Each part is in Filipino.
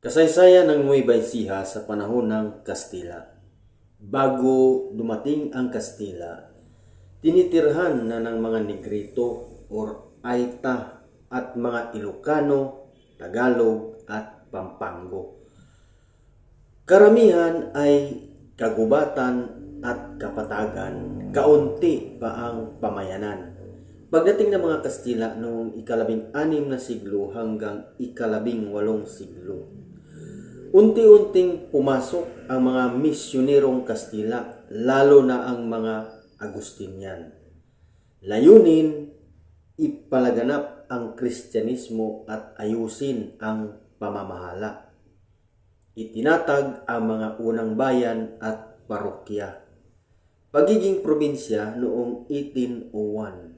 Kasaysayan ng Nueva Ecija sa panahon ng Kastila. Bago dumating ang Kastila, tinitirhan na ng mga Negrito or Aita at mga Ilocano, Tagalog at Pampango. Karamihan ay kagubatan at kapatagan, kaunti pa ang pamayanan. Pagdating ng mga Kastila noong ika-16 na siglo hanggang ika-18 siglo, unti-unting pumasok ang mga misyonerong Kastila, lalo na ang mga Agustinian. Layunin, ipalaganap ang Kristyanismo at ayusin ang pamamahala. Itinatag ang mga unang bayan at parokya. Pagiging probinsya noong 1801.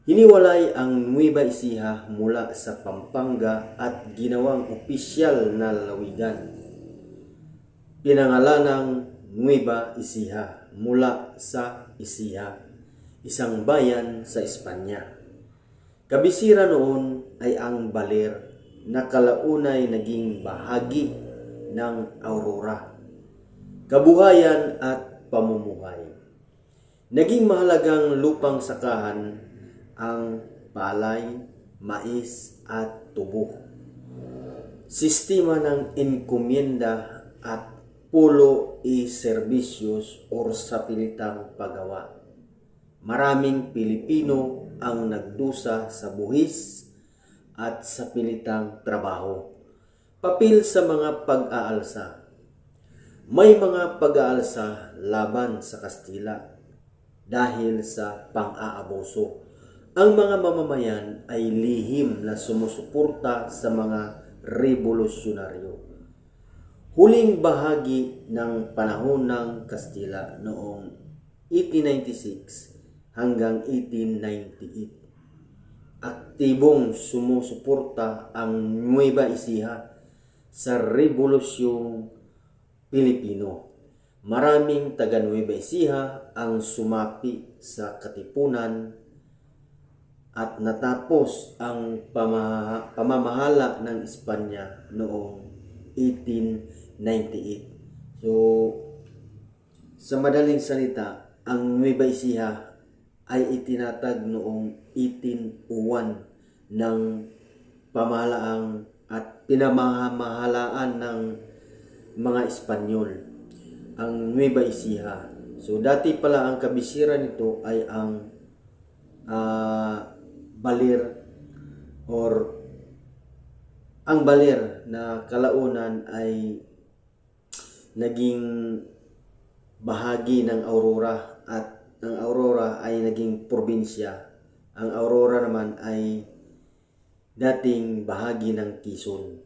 Hiniwalay ang Nueva Ecija mula sa Pampanga at ginawang opisyal na lalawigan. Pinangalanang Nueva Ecija mula sa Ecija, isang bayan sa Espanya. Kabisira noon ay ang Baler na kalaunay naging bahagi ng Aurora, kabuhayan at pamumuhay. Naging mahalagang lupang sakahan ang palay, mais at tubo. Sistema ng enkomienda at pulo e servicios o sapilitang paggawa. Maraming Pilipino ang nagdusa sa buhis at sapilitang trabaho. Papel sa mga pag-aalsa. May mga pag-aalsa laban sa Kastila dahil sa pang-aabuso. Ang mga mamamayan ay lihim na sumusuporta sa mga revolusyonaryo. Huling bahagi ng panahon ng Kastila noong 1896 hanggang 1898. Aktibong sumusuporta ang Nueva Ecija sa Rebolusyong Pilipino. Maraming taga Nueva Ecija ang sumapi sa katipunan at natapos ang pamamahala ng Espanya noong 1898. So, sa madaling salita, ang Nueva Ecija ay itinatag noong 1801 ng pamahalaang at pinamamahalaan ng mga Espanyol, ang Nueva Ecija. So, dati pala ang kabisira nito ay ang Baler or ang Baler na kalaunan ay naging bahagi ng Aurora at ang Aurora ay naging probinsya. Ang Aurora naman ay dating bahagi ng Quezon.